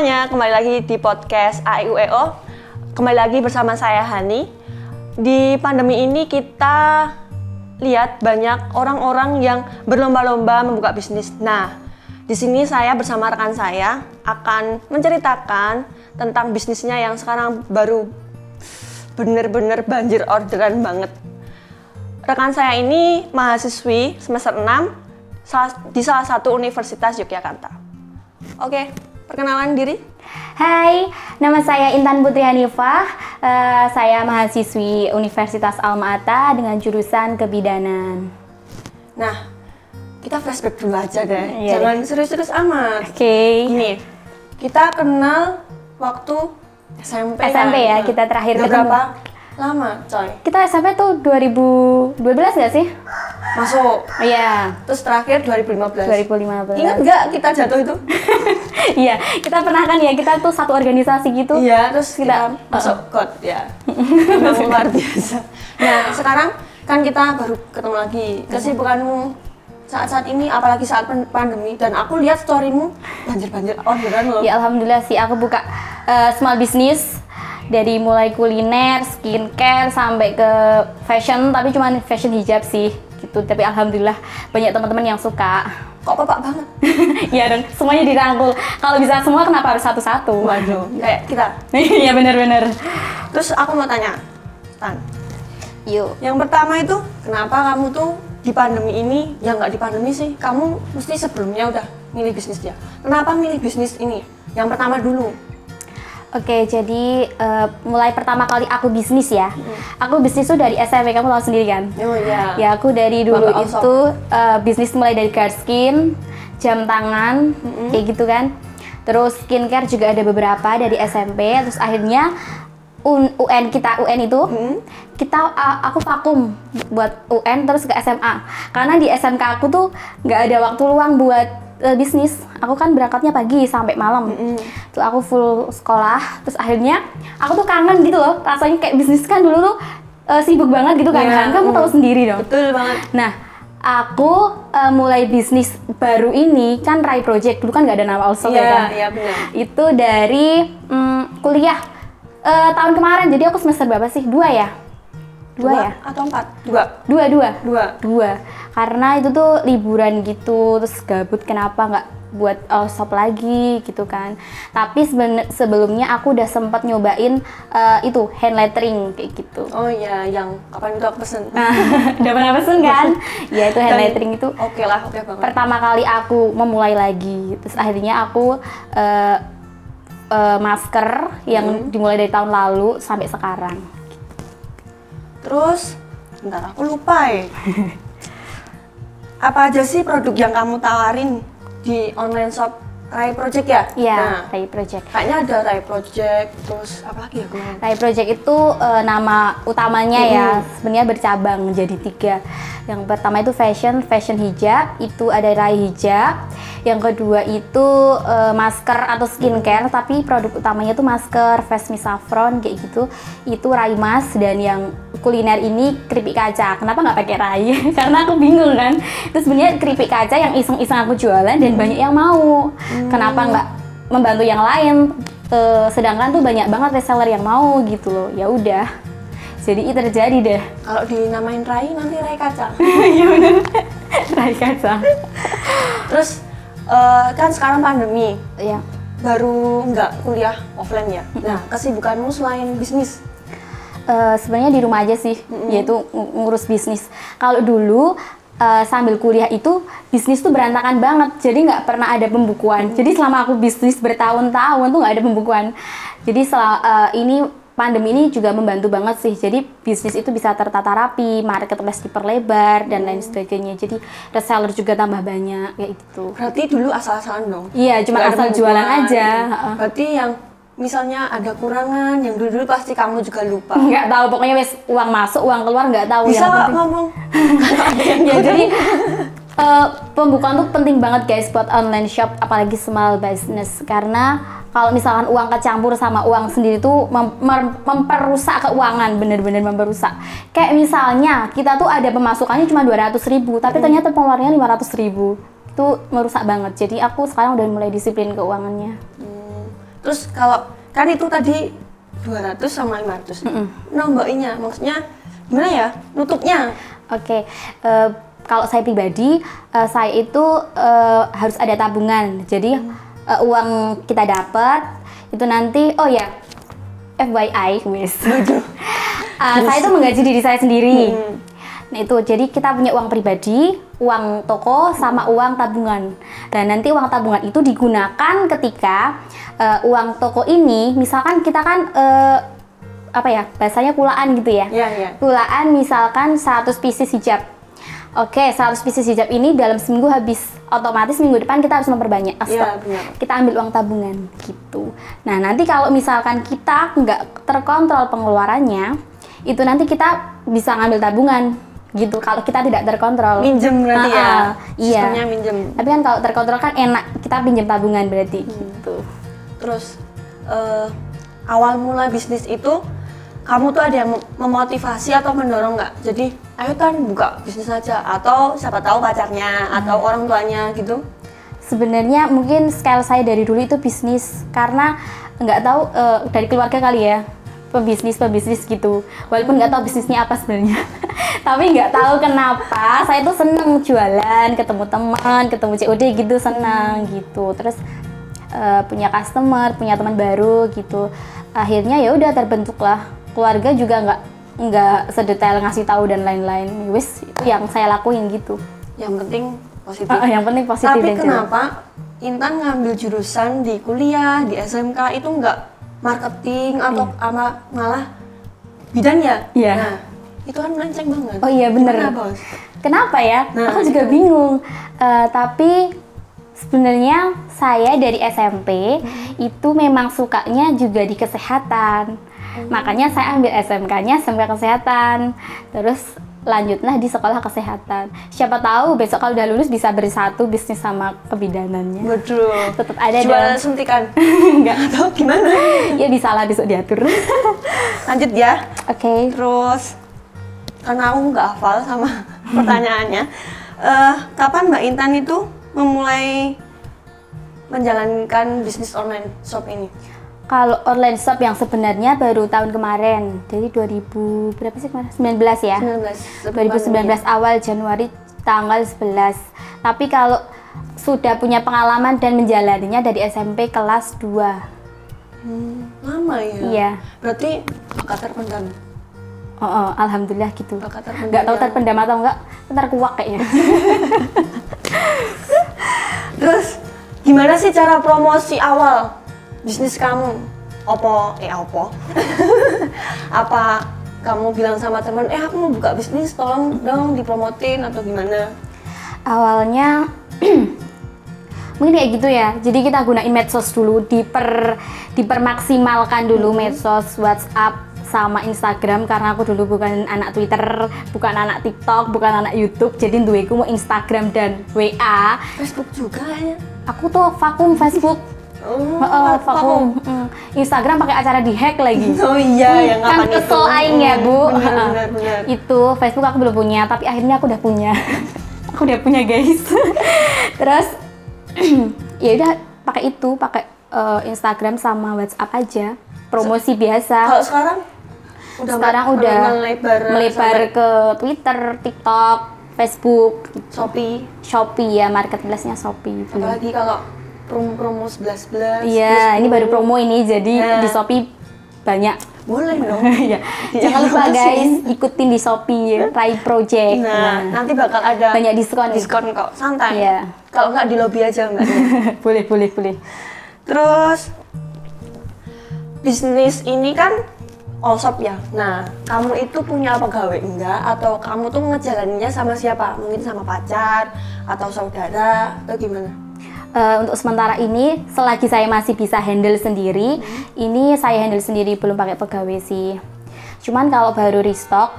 semuanya, kembali lagi di podcast AIUEO. Kembali lagi bersama saya Hani. Di pandemi ini kita lihat banyak orang-orang yang berlomba-lomba membuka bisnis. Nah, di sini saya bersama rekan saya akan menceritakan tentang bisnisnya yang sekarang baru bener-bener banjir orderan banget. Rekan saya ini mahasiswi semester 6 di salah satu universitas Yogyakarta. Oke, perkenalan diri. Hai, nama saya Intan Putri Hanifah. Saya mahasiswi Universitas Alma-Ata dengan jurusan kebidanan. Nah, kita flashback dulu aja deh. Iya, Jangan serius-serius amat. Oke. Gini, kita kenal waktu SMP ya, kita terakhir udah ketemu. berapa lama, coy? Kita SMP tuh 2012 nggak sih? Masuk. Iya, Terus terakhir 2015. 2015. Ingat nggak kita jatuh itu? Iya, kita pernah kan ya, kita tuh satu organisasi gitu. Iya, terus kita Kita- masuk kot ya. Memang luar biasa. Nah, sekarang kan kita baru ketemu lagi. Kesibukanmu saat-saat ini, apalagi saat pandemi, dan aku lihat storymu banjir-banjir orderan loh. Ya alhamdulillah sih, aku buka small business dari mulai kuliner, skincare sampai ke fashion, tapi cuman fashion hijab sih gitu. Tapi alhamdulillah banyak teman-teman yang suka. Kok bapak banget? Iya dong, semuanya dirangkul. Kalau bisa semua kenapa harus satu-satu? Waduh, kayak kita. Iya benar-benar. Terus aku mau tanya, Tan, Yuk. yang pertama itu kenapa kamu tuh di pandemi ini, ya nggak di pandemi sih, kamu mesti sebelumnya udah milih bisnis dia. Kenapa milih bisnis ini? Yang pertama dulu. Oke, jadi mulai pertama kali aku bisnis ya. Aku bisnis tuh dari SMP, kamu tahu sendiri kan? Oh iya. Ya aku dari dulu Bapak itu bisnis mulai dari guard skin, jam tangan, kayak gitu kan. Terus skincare juga ada beberapa dari SMP. Terus akhirnya UN itu aku vakum buat UN terus ke SMA. Karena di SMK aku tuh nggak ada waktu luang buat bisnis. Aku kan berangkatnya pagi sampai malam. Tuh aku full sekolah. Terus akhirnya aku tuh kangen gitu loh. Rasanya kayak bisnis kan dulu tuh sibuk banget gitu kan. Iya, Kamu tahu sendiri dong. Betul banget. Nah, aku mulai bisnis baru ini kan Rai Project. Dulu kan nggak ada nama Allshop ya kan. Iya benar. Itu dari kuliah tahun kemarin. Jadi aku semester berapa sih? 2 ya? 2 ya? Atau 4? 2. 2. Karena itu tuh liburan gitu, terus gabut, kenapa nggak buat shop lagi gitu kan. Tapi sebelumnya aku udah sempat nyobain itu hand lettering kayak gitu. Oh iya, yang kapan itu aku pesen. Udah pernah pesen kan? Ya itu hand lettering itu Oke lah, oke banget. pertama kali aku memulai lagi. Terus akhirnya aku masker yang dimulai dari tahun lalu sampai sekarang. Terus, bentar aku lupa ya. Apa aja sih produk yang kamu tawarin di online shop Rai Project ya? Iya, Nah, Rai Project. kayaknya ada Rai Project, terus apa lagi ya gue? Rai Project itu nama utamanya ya, sebenarnya bercabang jadi 3. Yang pertama itu fashion hijab, itu ada Rai hijab. Yang kedua itu masker atau skincare, tapi produk utamanya itu masker, face mist saffron kayak gitu. Itu Rai Mas. Dan yang kuliner ini keripik kaca. Kenapa nggak pakai Rai? Karena aku bingung kan. Itu sebenarnya keripik kaca yang iseng-iseng aku jualan dan banyak yang mau. Kenapa nggak membantu yang lain? Sedangkan tuh banyak banget reseller yang mau gitu loh. Ya udah. Jadi itu terjadi deh. Kalau dinamain Rai, nanti Rai Kaca. Iya bener. Rai kaca. Terus, kan sekarang pandemi, Ya. baru nggak kuliah offline ya? Nah, kesibukanmu selain bisnis? Sebenarnya di rumah aja sih, yaitu ngurus bisnis. Kalau dulu sambil kuliah itu bisnis tuh berantakan banget, jadi nggak pernah ada pembukuan. Jadi selama aku bisnis bertahun-tahun tuh nggak ada pembukuan. Jadi ini pandemi ini juga membantu banget sih. Jadi bisnis itu bisa tertata rapi, marketplace diperlebar dan lain sebagainya. Jadi reseller juga tambah banyak kayak gitu. Berarti dulu asal-asalan dong? Iya, cuma Nggak ada asal jualan pembukuan. aja. Berarti yang misalnya ada kurangan, yang dulu-dulu pasti kamu juga lupa. Nggak tahu, pokoknya wes uang masuk, uang keluar nggak tahu. Bisa yang nggak penting- ngomong? Ya jadi pembukaan tuh penting banget guys buat online shop, apalagi small business, karena kalau misalkan uang kecampur sama uang sendiri tuh memperusak keuangan, bener-bener memperusak. Kayak misalnya kita tuh ada pemasukannya cuma 200.000 tapi ternyata pengeluarannya 500.000, itu merusak banget. Jadi aku sekarang udah mulai disiplin keuangannya. Terus kalau kan itu tadi 200 sama 500. Nambahinnya maksudnya gimana ya? Nutupnya. Oke. Kalau saya pribadi, saya itu harus ada tabungan. Jadi uang kita dapat itu nanti, oh ya, FYI, wis. Saya itu menggaji diri saya sendiri. Nah itu, jadi kita punya uang pribadi, uang toko, sama uang tabungan. Dan nanti uang tabungan itu digunakan ketika uang toko ini, misalkan kita kan apa ya, bahasanya kulaan gitu ya. Kulaan misalkan 100 pieces hijab. Oke, 100 pieces hijab ini dalam seminggu habis, otomatis minggu depan kita harus memperbanyak stok. Kita ambil uang tabungan gitu. Nah nanti kalau misalkan kita nggak terkontrol pengeluarannya, itu nanti kita bisa ngambil tabungan gitu. Kalau kita tidak terkontrol, minjem berarti ya. Iya. Sistemnya minjem. Tapi kan kalau terkontrol kan enak, kita pinjam tabungan berarti gitu. Terus awal mula bisnis itu kamu tuh ada yang memotivasi atau mendorong nggak? Jadi ayo kan buka bisnis aja, atau siapa tahu pacarnya atau orang tuanya gitu? Sebenarnya mungkin scale saya dari dulu itu bisnis, karena nggak tahu dari keluarga kali ya, pebisnis gitu. Walaupun nggak tahu bisnisnya apa sebenarnya, tapi nggak tahu kenapa saya tuh seneng jualan, ketemu teman, ketemu COD gitu, senang gitu. Terus punya customer, punya teman baru gitu. Akhirnya ya udah terbentuklah. Keluarga juga nggak sedetail ngasih tahu dan lain-lain. Wis itu yang saya lakuin gitu. Yang penting positif. Yang penting positif. Tapi dan kenapa Intan ngambil jurusan di kuliah di SMK itu nggak marketing atau malah bidannya? Iya. Nah, itu kan melenceng banget. Oh iya bener. Kenapa ya? Aku juga bingung. Tapi sebenarnya saya dari SMP itu memang sukanya juga di kesehatan. Makanya saya ambil SMK-nya SMK Kesehatan. Terus lanjutlah di sekolah kesehatan. Siapa tahu besok kalau udah lulus bisa bersatu bisnis sama kebidanannya. Betul. Tetap ada jual suntikan. Enggak tahu gimana. Ya bisa lah besok diatur. Lanjut ya. Oke. Terus karena aku nggak hafal sama pertanyaannya, kapan Mbak Intan itu memulai menjalankan bisnis online shop ini? Kalau online shop yang sebenarnya baru tahun kemarin, jadi 2000 berapa sih kemarin? 19 ya? 2019 awal Januari tanggal 11. Tapi kalau sudah punya pengalaman dan menjalaninya dari SMP kelas 2. Lama ya? Iya. Berarti bakat terpendam? Alhamdulillah gitu. Bakat terpendam. Nggak tahu terpendam atau enggak, ntar kuak kayaknya. Terus gimana sih cara promosi awal bisnis kamu? Apa? Apa kamu bilang sama teman, aku mau buka bisnis, tolong dong dipromotin atau gimana? Awalnya mungkin kayak gitu ya. Jadi kita gunain medsos dulu, dipermaksimalkan dulu medsos, WhatsApp sama Instagram, karena aku dulu bukan anak Twitter, bukan anak TikTok, bukan anak YouTube. Jadi duweku mau Instagram dan WA. Facebook juga ya? Aku tuh vakum Facebook. Vakum. Instagram pakai acara di-hack lagi. Oh iya, yang kan kesel aing ya, Bu. Benar. Itu Facebook aku belum punya, tapi akhirnya aku udah punya. Aku udah punya, guys. Terus ya udah pakai Instagram sama WhatsApp aja. Promosi biasa. Kalau sekarang udah melebar ke Twitter, TikTok, Facebook, Shopee ya, marketplace-nya Shopee. Apalagi kalau promo 11. Iya, ini baru promo ini, jadi di Shopee banyak. Boleh dong. Ya. Jangan lupa guys, ikutin di Shopee ya, Rai Project. Nah, nanti bakal ada banyak diskon kok, santai. Iya. Kalau nggak di lobby aja Mbak. Boleh. Terus bisnis ini kan all shop ya. Nah, kamu itu punya pegawai enggak? Atau kamu tuh ngejalaninnya sama siapa? Mungkin sama pacar atau saudara atau gimana? Untuk sementara ini, selagi saya masih bisa handle sendiri, ini saya handle sendiri, belum pakai pegawai sih. Cuman kalau baru restock,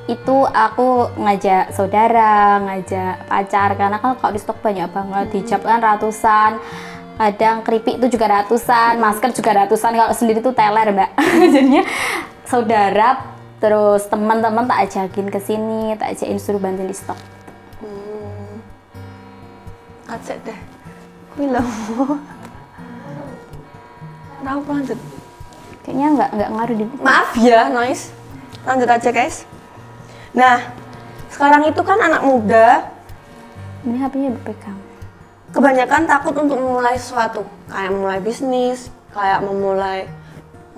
itu aku ngajak saudara, ngajak pacar, karena kan kalau restock banyak banget, hijab kan ratusan, kadang keripik itu juga ratusan, masker juga ratusan, kalau sendiri tuh teler Mbak. Jadinya saudara, terus teman-teman tak ajakin ke sini, tak ajakin suruh bantuin di stok. Ajak deh. Kuwi lho. Kenapa lanjut? Kayaknya nggak ngaruh di. Maaf ya, noise. Lanjut aja guys. Nah, sekarang itu kan anak muda Ini HP-nya berpegang. kebanyakan takut untuk memulai sesuatu, kayak memulai bisnis, kayak memulai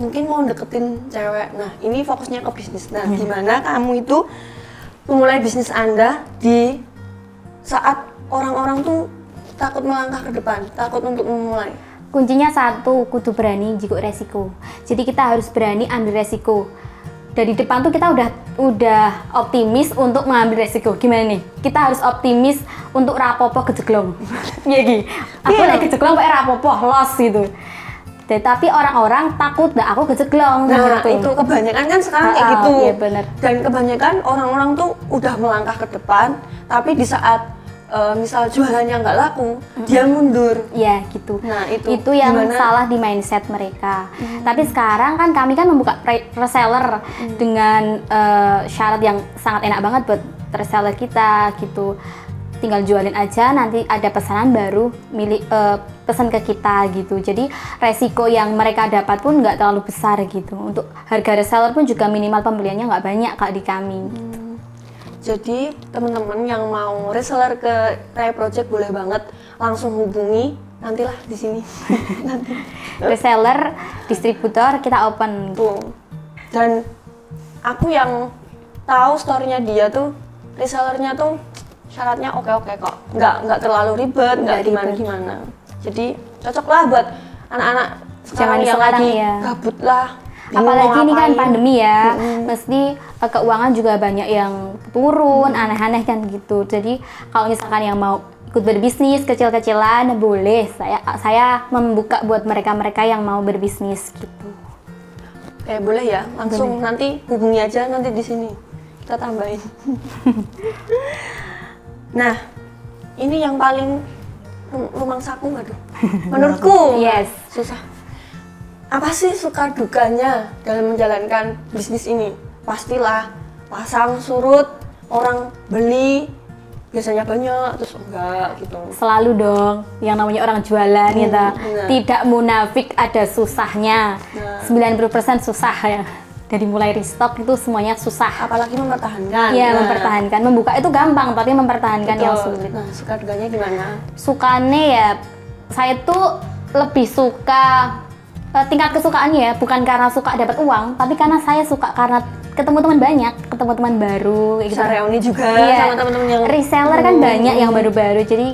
mungkin mau deketin cewek. Nah, ini fokusnya ke bisnis. Nah, gimana kamu itu memulai bisnis Anda di saat orang-orang tuh takut melangkah ke depan, takut untuk memulai? Kuncinya satu, kudu berani jiko resiko. Jadi kita harus berani ambil resiko. Dari depan tuh kita udah optimis untuk mengambil resiko. Gimana nih? Kita harus optimis untuk rapopo kejeglong. Iya Gi. Aku lagi kejeglong kayak rapopo los gitu. Tapi orang-orang takut dah aku kejeglong. Nah, gitu. itu kebanyakan kan sekarang kayak gitu. Iya benar. Dan kebanyakan orang-orang tuh udah melangkah ke depan, tapi di saat misal jualannya nggak laku, dia mundur. Ya gitu. Nah, itu yang gimana? salah di mindset mereka. Tapi sekarang kan kami kan membuka reseller dengan syarat yang sangat enak banget buat reseller kita gitu. Tinggal jualin aja, nanti ada pesanan baru pesan ke kita gitu. Jadi resiko yang mereka dapat pun nggak terlalu besar gitu. Untuk harga reseller pun juga minimal pembeliannya nggak banyak kak di kami. Jadi teman-teman yang mau reseller ke Rai Project boleh banget langsung hubungi, nantilah di sini. Nanti. Reseller, distributor kita open. Tuh. Dan aku yang tahu story-nya dia tuh, resellernya tuh syaratnya oke-oke kok, nggak terlalu ribet, nggak gimana-gimana. Jadi cocok lah buat anak-anak Zaman yang sekarang lagi ya. gabut lah. Apalagi ini kan pandemi ya, mesti keuangan juga banyak yang turun, aneh-aneh kan gitu. Jadi kalau misalkan yang mau ikut berbisnis kecil-kecilan boleh, saya membuka buat mereka-mereka yang mau berbisnis gitu. Boleh ya, langsung boleh. Nanti hubungi aja nanti di sini kita tambahin. Nah, ini yang paling rumangsaku nggak tuh? Menurutku, yes, susah. Apa sih suka dukanya dalam menjalankan bisnis ini? Pastilah pasang surut, orang beli biasanya banyak, terus enggak gitu. Selalu dong, yang namanya orang jualan gitu. Tidak munafik, ada susahnya. 90% susah ya. Dari mulai restock itu semuanya susah. Apalagi mempertahankan. Iya, mempertahankan. Membuka itu gampang, tapi mempertahankan yang sulit. Nah, suka dukanya gimana? Sukanya ya, saya tuh lebih suka tingkat kesukaannya ya, bukan karena suka dapat uang, tapi karena saya suka karena ketemu teman banyak, ketemu teman baru kayak gitu. Reuni juga sama teman-teman yang reseller kan banyak yang baru-baru, jadi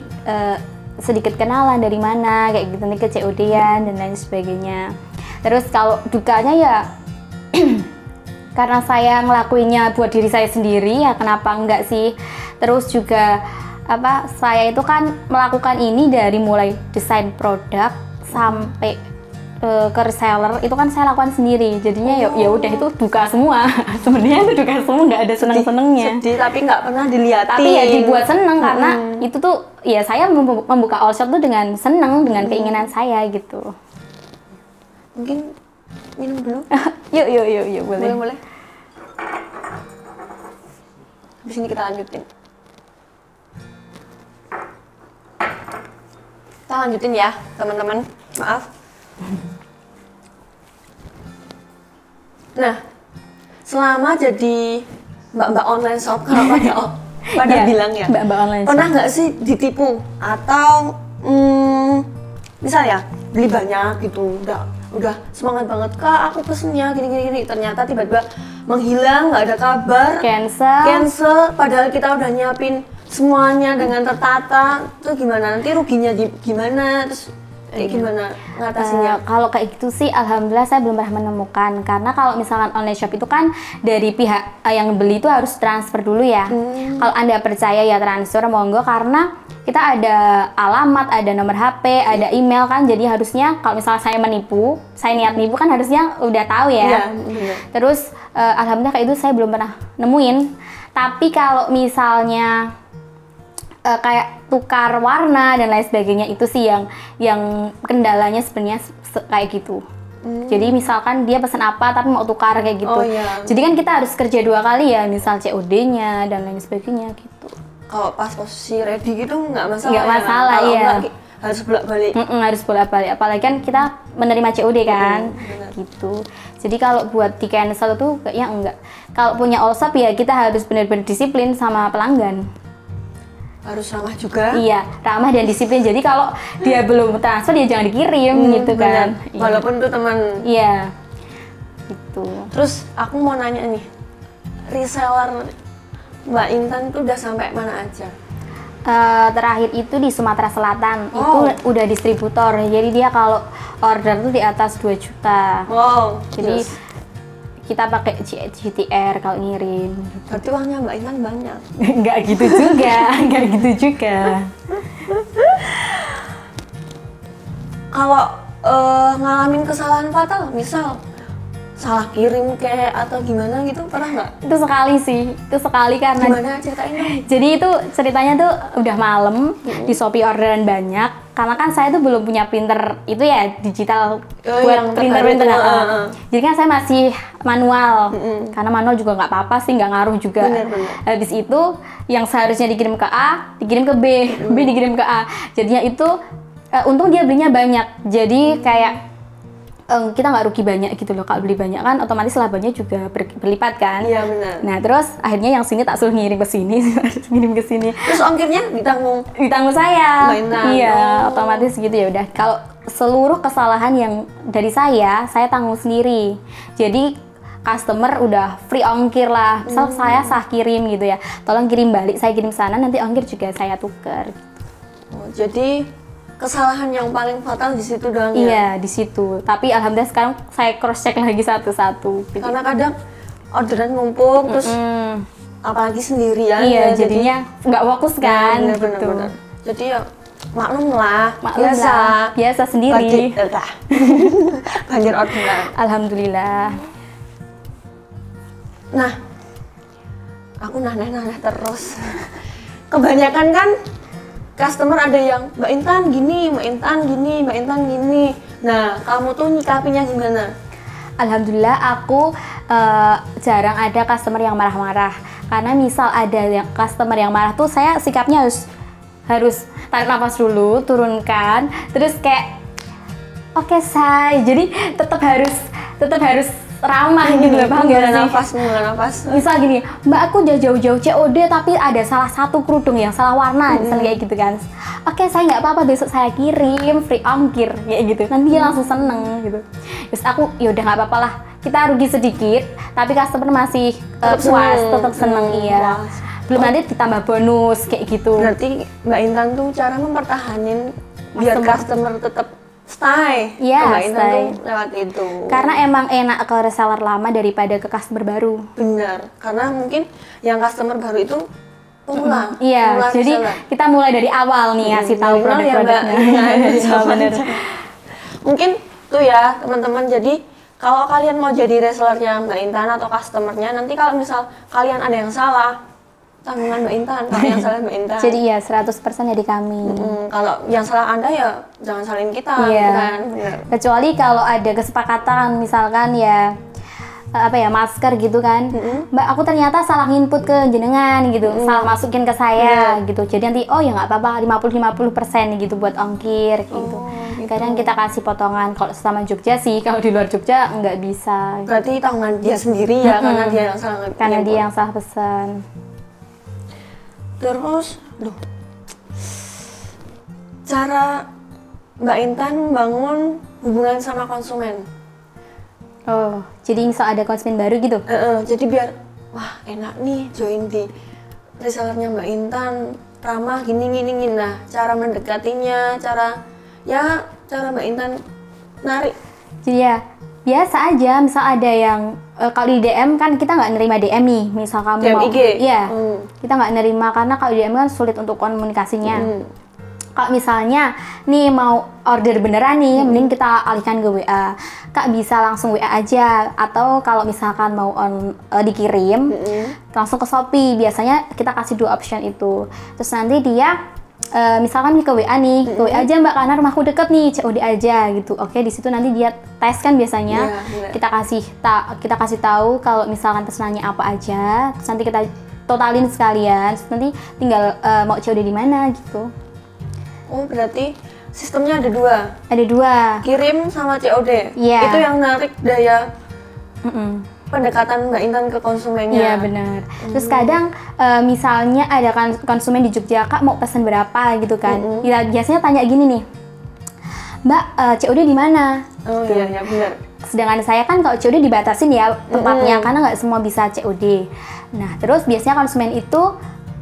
sedikit kenalan dari mana kayak gitu, nih ke COD-an dan lain sebagainya. Terus kalau dukanya ya karena saya ngelakuinnya buat diri saya sendiri ya, kenapa enggak sih. Terus juga saya itu kan melakukan ini dari mulai desain produk sampai ke reseller itu kan saya lakukan sendiri, jadinya ya udah itu duka semua. Sebenarnya itu duka semua, nggak ada seneng-senengnya. Sedih tapi nggak pernah dilihatin. Tapi ya dibuat seneng karena itu tuh ya saya membuka all shop tuh dengan seneng, dengan keinginan saya gitu. Mungkin minum dulu. Yuk boleh. Boleh. Habis ini kita lanjutin. Kita lanjutin ya teman-teman. Maaf. Nah, selama jadi mbak-mbak online shop, kalau pada bilang ya, mbak-mbak online shop, pernah nggak sih ditipu atau misalnya beli banyak gitu, udah semangat banget kak, aku pesennya gini, ternyata tiba-tiba menghilang, nggak ada kabar, cancel, padahal kita udah nyiapin semuanya dengan tertata, tuh gimana? Nanti ruginya gimana? Terus gimana ngatasinya? Kalau kayak gitu sih alhamdulillah saya belum pernah menemukan, karena kalau misalkan online shop itu kan dari pihak yang beli itu harus transfer dulu ya. Kalau Anda percaya ya transfer monggo, karena kita ada alamat, ada nomor HP, ada email kan, jadi harusnya kalau misalnya saya niat nipu kan harusnya udah tahu ya. Terus alhamdulillah kayak itu saya belum pernah nemuin. Tapi kalau misalnya kayak tukar warna dan lain sebagainya itu sih yang kendalanya sebenarnya kayak gitu. Jadi misalkan dia pesan apa tapi mau tukar kayak gitu. Jadi kan kita harus kerja 2 kali ya, misal COD-nya dan lain sebagainya gitu. Kalau pas posisi ready gitu nggak masalah. Nggak masalah ya. harus bolak-balik. Harus bolak-balik, apalagi kan kita menerima COD kan, gitu. Jadi kalau buat di cancel tuh kayaknya enggak. Kalau punya all shop ya kita harus benar-benar disiplin sama pelanggan. Harus ramah juga. Iya, ramah dan disiplin. Jadi kalau dia belum transfer dia jangan dikirim gitu kan. Walaupun tuh teman. Iya. Gitu. Terus aku mau nanya nih, reseller Mbak Intan tuh udah sampai mana aja? Terakhir itu di Sumatera Selatan, itu udah distributor. Jadi dia kalau order tuh di atas 2 juta. Wow. Jadi kita pakai GTR kalau ngirim. Berarti uangnya Mbak Intan banyak. Nggak gitu juga, nggak gitu juga. Kalau ngalamin kesalahan fatal, misal salah kirim kayak atau gimana gitu, pernah nggak? Itu sekali sih, itu sekali karena Gimana ceritain dong? jadi itu ceritanya tuh udah malam di Shopee orderan banyak, karena kan saya tuh belum punya printer itu ya digital buat printer. Jadi kan saya masih manual, karena manual juga nggak apa-apa sih, nggak ngaruh juga. Habis itu yang seharusnya dikirim ke A dikirim ke B, B dikirim ke A. Jadinya itu untung dia belinya banyak, jadi kayak kita nggak rugi banyak gitu loh. Kalau beli banyak kan otomatis labanya juga berlipat kan. Iya benar. Nah terus akhirnya yang sini tak suruh ngirim ke sini, ngirim ke sini. Terus ongkirnya ditanggung saya. Iya, Oh. otomatis gitu ya udah. Kalau seluruh kesalahan yang dari saya tanggung sendiri. Jadi customer udah free ongkir lah. Misal saya salah kirim gitu ya, tolong kirim balik, saya kirim sana, nanti ongkir juga saya tuker. Oh, jadi kesalahan yang paling fatal di situ doang ya? Iya, di situ. Tapi alhamdulillah sekarang saya cross check lagi satu-satu. Karena kadang orderan ngumpul terus apalagi sendirian. Iya, jadinya nggak fokus kan. Bener. Jadi ya maklum lah, biasa sendiri. Banjir orderan. Alhamdulillah. Nah, aku naneh terus. Kebanyakan kan customer ada yang Mbak Intan gini, Mbak Intan gini, Mbak Intan gini. Nah, kamu tuh nyikapinya gimana? Alhamdulillah aku jarang ada customer yang marah-marah. Karena misal ada yang customer yang marah tuh saya sikapnya harus tarik nafas dulu, turunkan, terus kayak oke, say. Jadi tetap harus ramah gitu loh, paham gak sih? Nafas. Misal gini, Mbak aku udah jauh-jauh COD tapi ada salah satu kerudung yang salah warna, misalnya kayak gitu kan. Oke, saya nggak apa-apa, besok saya kirim free ongkir kayak gitu. Nanti dia langsung seneng gitu. Terus aku yaudah nggak apa-apa lah, kita rugi sedikit tapi customer masih puas, tetap seneng. Iya. Belum nanti ditambah bonus kayak gitu. Berarti Mbak Intan tuh cara mempertahanin biar customer tetap stay. Iya, Mbak Intan stay. tuh lewat itu. Karena emang enak ke reseller lama daripada ke customer baru. Benar, karena mungkin yang customer baru itu pemula. Iya, jadi kita mulai dari awal nih ngasih tahu produk-produknya. Benar. Mungkin tuh ya teman-teman, jadi kalau kalian mau jadi resellernya Mbak Intan atau customernya, nanti kalau misal kalian ada yang salah, tanggungan Mbak Intan. Kalau yang salah Mbak Intan. Jadi ya 100% dari kami. Kalau yang salah Anda ya jangan salahin kita, Iya. kan? Benar. Kecuali kalau ada kesepakatan, misalkan ya masker gitu kan, Mbak aku ternyata salah input ke jenengan gitu, salah masukin ke saya gitu, jadi nanti oh ya nggak apa-apa 50% gitu buat ongkir gitu. Kadang kita kasih potongan kalau sama Jogja sih, kalau di luar Jogja nggak bisa. Berarti tanggungan dia sendiri ya, karena dia yang salah. Karena dia yang salah pesan. Terus, cara Mbak Intan membangun hubungan sama konsumen. Oh, jadi misal ada konsumen baru gitu? Jadi biar, wah enak nih join di resellernya Mbak Intan, ramah gini. Nah, cara mendekatinya, cara Mbak Intan narik. Jadi ya biasa aja, misal ada yang kalau di DM kan kita nggak nerima DM nih, misal kamu DM mau, IG? iya, kita nggak nerima karena kalau di DM kan sulit untuk komunikasinya. Kalau misalnya nih mau order beneran nih, mending kita alihkan ke WA. Kak bisa langsung WA aja, atau kalau misalkan mau dikirim langsung ke Shopee. Biasanya kita kasih 2 option itu. Terus nanti dia misalkan ke WA nih, ke WA aja Mbak karena rumahku deket nih, COD aja gitu. Oke, di situ nanti dia tes kan biasanya. Kita kasih tahu kalau misalkan pesanannya apa aja, terus nanti kita totalin sekalian. Terus nanti tinggal mau COD di mana gitu. Oh, berarti sistemnya ada dua. Ada dua. Kirim sama COD. Iya. Itu yang narik daya Mm-mm. pendekatan Mbak Intan ke konsumennya. Iya benar. Terus kadang misalnya ada kan konsumen di Jogja, Kak mau pesan berapa gitu kan. Ya, biasanya tanya gini nih, Mbak COD di mana? Oh Gitu. iya benar. Sedangkan saya kan kalau COD dibatasin ya tempatnya karena nggak semua bisa COD. Nah terus biasanya konsumen itu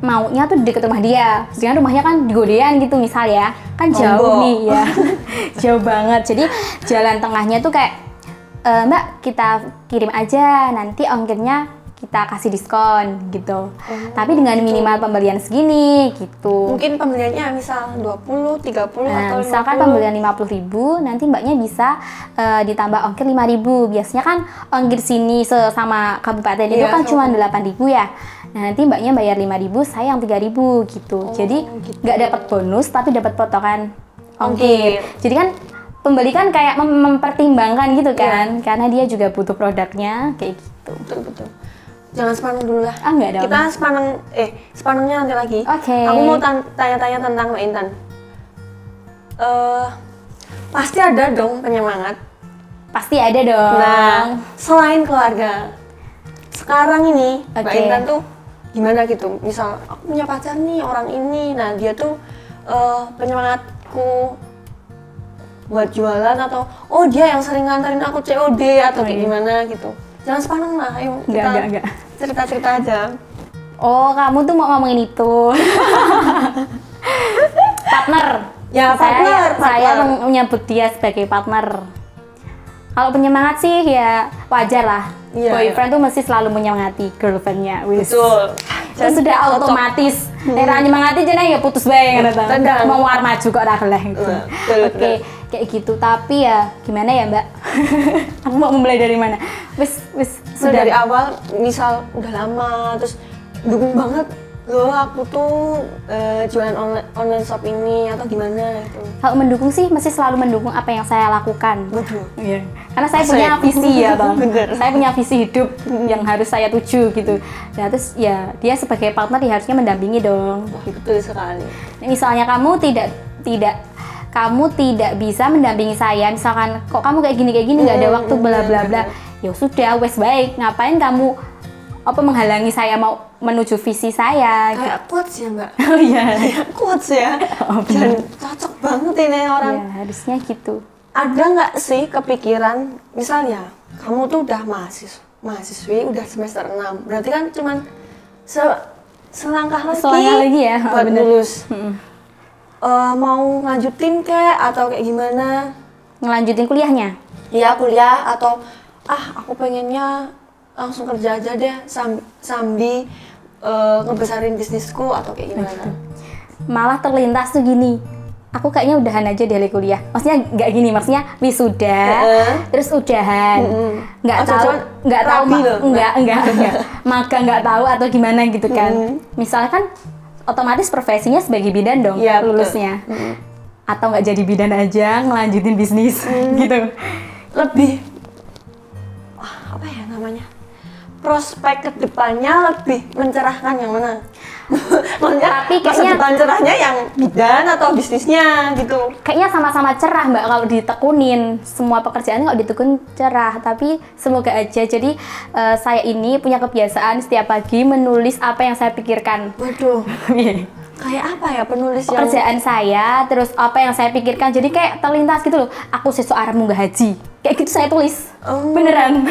maunya tuh di dekat rumah dia, sedangkan rumahnya kan di Godean gitu misal ya, kan jauh nih ya, jauh banget. Jadi jalan tengahnya tuh kayak Mbak kita kirim aja, nanti ongkirnya kita kasih diskon gitu. Tapi dengan minimal pembelian segini gitu. Mungkin pembeliannya misal 20, 30 atau 50. Misalkan pembelian 50.000, nanti mbaknya bisa ditambah ongkir 5.000. Biasanya kan ongkir sini sama kabupaten itu kan cuma 8.000 ya. Nah, nanti mbaknya bayar 5.000, saya yang 3.000 gitu. Jadi nggak dapat bonus tapi dapat potongan ongkir. Jadi kan pembeli kan kayak mempertimbangkan gitu kan, karena dia juga butuh produknya kayak gitu. Betul. Jangan sepaneng dulu lah. Ah, enggak dong. Kita sepanengnya nanti lagi. Oke. Aku mau tanya-tanya tentang Mbak Intan. Pasti ada dong penyemangat. Pasti ada dong. Nah, selain keluarga, sekarang ini Mbak Intan tuh gimana gitu? Misal aku punya pacar nih orang ini, nah dia tuh penyemangatku buat jualan atau dia yang sering nganterin aku COD atau kayak gimana gitu. Jangan sepaneng lah, ayo kita Enggak. cerita-cerita aja. Oh, kamu tuh mau ngomongin itu. Partner. Ya, partner. Saya menyebut dia sebagai partner. Kalau penyemangat sih ya wajar lah. Iya, Boyfriend tuh mesti selalu menyemangati girlfriendnya. Betul. Itu sudah otomatis. Nek nyemangati jeneng ya putus bae ngono ta. Tendang. Mau war maju kok ora geleh gitu. Oke, kayak gitu. Tapi ya gimana ya, Mbak? Aku mau mulai dari mana? Wis sudah dari awal misal udah lama terus dukung banget loh aku tuh jualan online shop ini atau gimana gitu. Kalau mendukung sih mesti selalu mendukung apa yang saya lakukan. Betul. Iya. Karena saya punya visi ya, Bang. Bener. Saya punya visi hidup yang harus saya tuju gitu. Nah, terus ya dia sebagai partner dia harusnya mendampingi dong. Betul sekali. Misalnya kamu tidak bisa mendampingi saya, misalkan kok kamu kayak gini nggak ada waktu bla bla bla. Ya sudah, wes baik. Ngapain kamu menghalangi saya mau menuju visi saya? Kayak quotes ya, Mbak. Oh iya. Kayak quotes ya. Dan cocok banget ini orang. Ya, harusnya gitu. Ada nggak sih kepikiran, misalnya kamu tuh udah mahasiswi udah semester 6, berarti kan cuman selangkah lagi ya buat lulus. Mau lanjutin atau kayak gimana? Ngelanjutin kuliahnya? Iya, kuliah atau aku pengennya langsung kerja aja deh sambil ngebesarin bisnisku atau kayak gimana? Malah terlintas tuh gini, aku kayaknya udahan aja dari kuliah. Maksudnya nggak gini, maksudnya wisuda, terus udahan, nggak tahu, magang nggak tahu atau gimana gitu kan. Misalnya kan otomatis profesinya sebagai bidan dong, ya, lulusnya. Atau nggak jadi bidan aja, ngelanjutin bisnis gitu. Lebih apa ya namanya? Prospek kedepannya lebih mencerahkan yang mana? Tapi kayaknya depan cerahnya yang bidan atau bisnisnya gitu. Kayaknya sama-sama cerah, Mbak, kalau ditekunin. Semua pekerjaan kalau ditekun cerah, tapi semoga aja. Jadi saya ini punya kebiasaan setiap pagi menulis apa yang saya pikirkan. Waduh. Kayak apa ya penulis pekerjaan saya, terus apa yang saya pikirkan. Jadi kayak terlintas gitu loh. Aku sesuk arep munggah haji. Kayak gitu saya tulis. Beneran.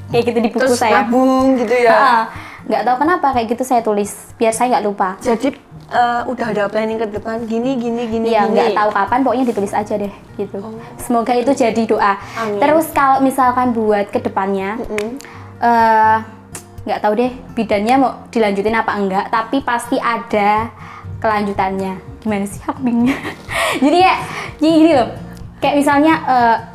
Kayak gitu di buku terus saya. Nabung gitu ya. Nggak tahu kenapa kayak gitu saya tulis biar saya nggak lupa. Jadi udah ada planning ke depan gini. Iya, nggak tahu kapan, pokoknya ditulis aja deh gitu. Semoga itu jadi doa. Amin. Terus kalau misalkan buat kedepannya, nggak tahu deh bidannya mau dilanjutin apa enggak, tapi pasti ada kelanjutannya. Gimana sih aku bingung. Jadi ya gini loh. Kayak misalnya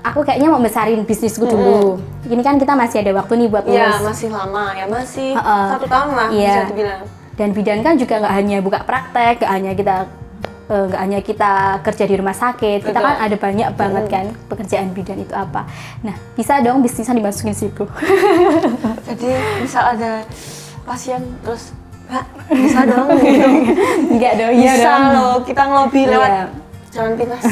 aku kayaknya mau besarin bisnisku dulu. Ini kan kita masih ada waktu nih buat lulus. Iya, masih lama ya, masih 1 tahun lah bisa dibilang. Dan bidan kan juga nggak hanya buka praktek, nggak hanya kita kerja di rumah sakit. Kita kan ada banyak banget kan pekerjaan bidan itu apa. Nah, bisa dong bisnisnya dimasukin situ. Jadi misal ada pasien terus bisa dong gitu. Enggak dong, bisa loh kita ngelobi lewat jalan pintas.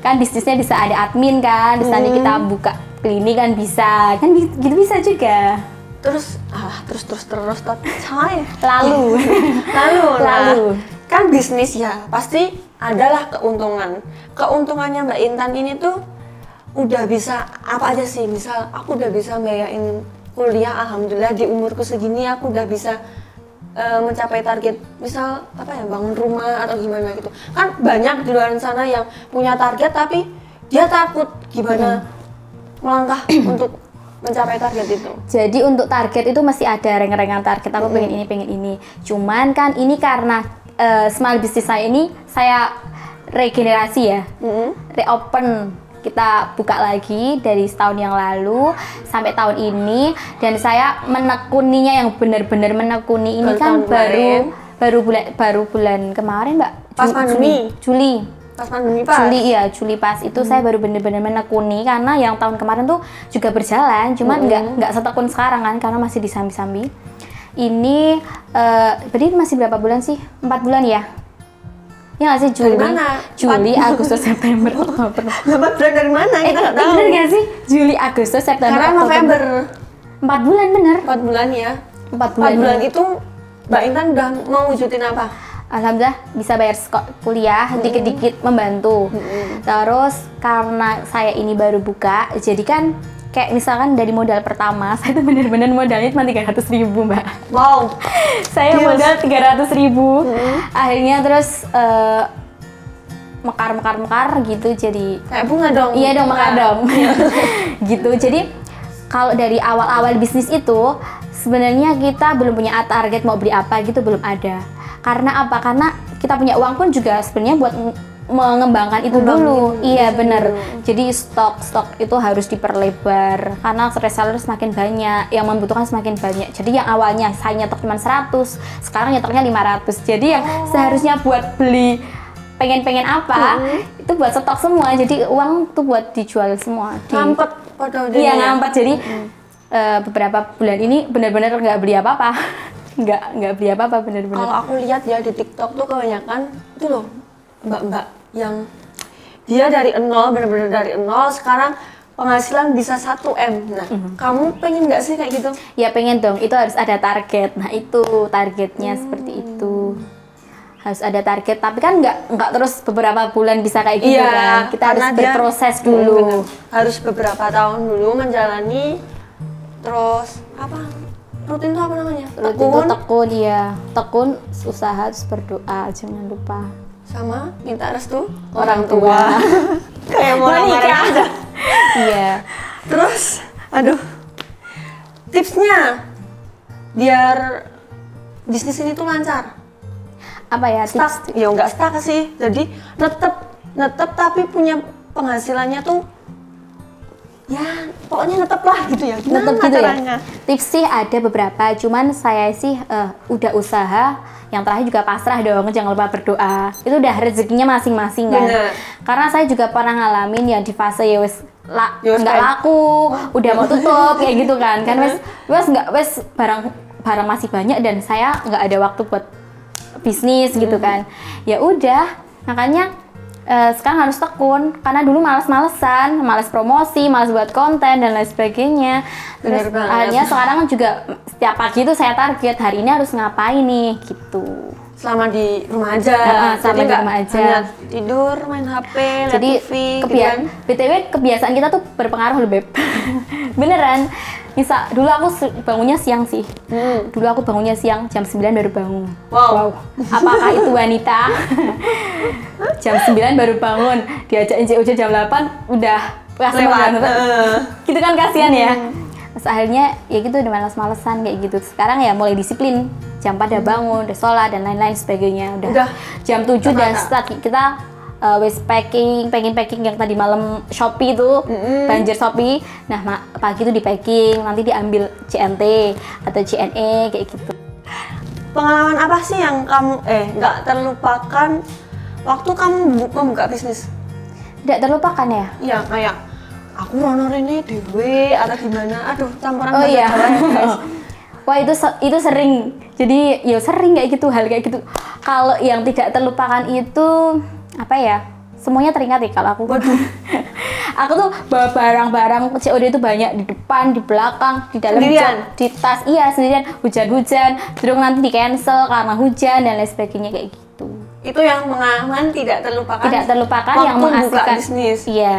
kan bisnisnya bisa ada admin kan, di sana kita buka klinik kan bisa, kan gitu bisa juga. Terus saya Lalu lalu kan bisnis ya pasti adalah keuntungannya Mbak Intan ini tuh udah bisa apa aja sih, misal aku udah bisa bayarin kuliah, alhamdulillah di umurku segini aku udah bisa mencapai target, misal apa ya, bangun rumah atau gimana gitu. Kan banyak di luar sana yang punya target tapi dia takut gimana melangkah untuk mencapai target itu. Jadi untuk target itu masih ada reng-rengan target, aku pengen ini. Cuman kan ini karena small business saya ini saya regenerasi ya, reopen, kita buka lagi dari setahun yang lalu sampai tahun ini, dan saya menekuninya yang benar-benar menekuni ini kan baru bulan kemarin Mbak, pas pandemi. Juli Pas pandemi pas. Juli pas itu saya baru benar-benar menekuni, karena yang tahun kemarin tuh juga berjalan, cuman nggak setekun sekarang kan karena masih disambi-sambi. Ini berarti masih berapa bulan sih? 4 bulan ya? Ya nggak sih? Juli, Agustus, September, Oktober. 4 bulan dari mana? Kita nggak tahu. Bener nggak sih? Juli, Agustus, September, Sekarang Oktober. November. 4 bulan bener. 4 bulan ya. 4 bulan. 4 bulan itu Mbak Intan udah mau wujudin apa? Alhamdulillah bisa bayar kuliah, dikit-dikit membantu. Terus karena saya ini baru buka, jadi kan kayak misalkan dari modal pertama, saya tuh bener-bener modalnya cuma 300.000 Mbak. Wow. Saya modal 300.000. Akhirnya terus mekar gitu, jadi kayak bunga dong. Iya dong, mekar dong. Gitu. Jadi kalau dari awal-awal bisnis itu sebenarnya kita belum punya target mau beli apa gitu, belum ada. Karena apa? Karena kita punya uang pun juga sebenarnya buat mengembangkan itu dulu. Iya benar. Jadi stok itu harus diperlebar karena reseller semakin banyak, yang membutuhkan semakin banyak. Jadi yang awalnya saya nyetok cuma 100, sekarang nyetoknya 500. Jadi yang seharusnya buat beli pengen apa, itu buat stok semua. Jadi uang tuh buat dijual semua. Ngampet pada ujungnya. Iya ngampet. Jadi beberapa bulan ini benar-benar nggak beli apa-apa. nggak beli apa-apa benar-benar. Kalau aku lihat ya di TikTok tuh kebanyakan itu loh mbak-mbak yang dia dari nol, benar-benar dari nol, sekarang penghasilan bisa 1M. Nah, kamu pengen nggak sih kayak gitu? Ya pengen dong, itu harus ada target. Nah itu targetnya seperti itu. Harus ada target, tapi kan nggak terus beberapa bulan bisa kayak gitu kan. Kita harus berproses dulu. Harus beberapa tahun dulu menjalani, terus apa? Rutin itu apa namanya? Tekun ya. Tekun, usaha, terus berdoa, jangan lupa. Sama minta restu orang tua. Kayak mau nikah. Iya. Terus, aduh, tipsnya biar bisnis ini tuh lancar. Apa ya tips? Ya nggak stuck sih. Jadi netep tapi punya penghasilannya tuh ya pokoknya netep lah gitu ya. Netep gitu caranya? Ya. Tips sih ada beberapa, cuman saya sih udah usaha. Yang terakhir juga pasrah dong, jangan lupa berdoa. Itu udah rezekinya masing-masing kan. Bener. Karena saya juga pernah ngalamin ya di fase ya wes nggak laku, udah mau tutup kayak gitu kan. Kan wes barang masih banyak dan saya nggak ada waktu buat bisnis gitu kan. Ya udah, makanya sekarang harus tekun, karena dulu males promosi, males buat konten dan lain sebagainya. Terus akhirnya sekarang juga setiap pagi itu saya target hari ini harus ngapain nih gitu. Selama di rumah aja. Selama di rumah aja. Tidur, main HP, lihat jadi TV. BTW kebiasaan kita tuh berpengaruh loh Beb. Beneran. Misal dulu aku bangunnya siang sih. Dulu aku bangunnya siang, jam 9 baru bangun. Wow. Apakah itu wanita? Jam 9 baru bangun, diajakin COJ jam 8 udah lewat. Gitu kan kasihan ya. Terus akhirnya ya gitu udah malas-malesan kayak gitu. Sekarang ya mulai disiplin. Jam pada bangun, udah sholat dan lain-lain sebagainya. Udah jam 7 dan start kita wes packing yang tadi malam Shopee itu banjir Shopee. Nah pagi itu di packing, nanti diambil CNT atau CNE kayak gitu. Pengalaman apa sih yang kamu nggak terlupakan waktu kamu membuka bisnis? Tidak terlupakan ya? Iya kayak aku honor ini dewe atau gimana? Aduh campuran iya. Guys. Wah itu sering. Jadi ya sering kayak gitu, hal kayak gitu. Kalau yang tidak terlupakan itu apa ya, semuanya teringat ya kalau aku. Waduh. Aku tuh bawa barang-barang COD itu banyak di depan, di belakang, di dalam Sendirian? jok, di tas. Iya, sendirian. Hujan-hujan, terus nanti di cancel karena hujan dan lain sebagainya kayak gitu. Itu yang mengaman tidak terlupakan. Tidak terlupakan waktu yang buka mengasihkan. bisnis. Iya.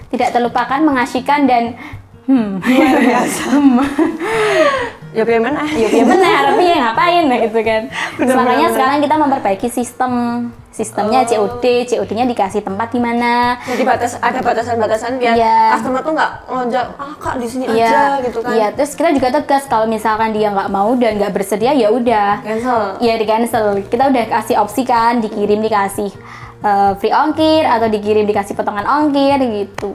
Tidak terlupakan, mengasihkan dan Luar biasa. Ya bagaimana? ya benar, tapi ya ngapain nah gitu kan. Benar, Makanya benar. sekarang kita memperbaiki sistemnya COD-nya dikasih tempat di mana. Jadi ada batasan-batasan biar Iya. customer tuh nggak lonjak, kak di sini Iya, aja gitu kan. Iya, terus kita juga tegas kalau misalkan dia nggak mau dan nggak bersedia ya udah. Cancel. Ya di cancel. Kita udah kasih opsi kan, dikirim dikasih free ongkir atau dikirim dikasih potongan ongkir gitu.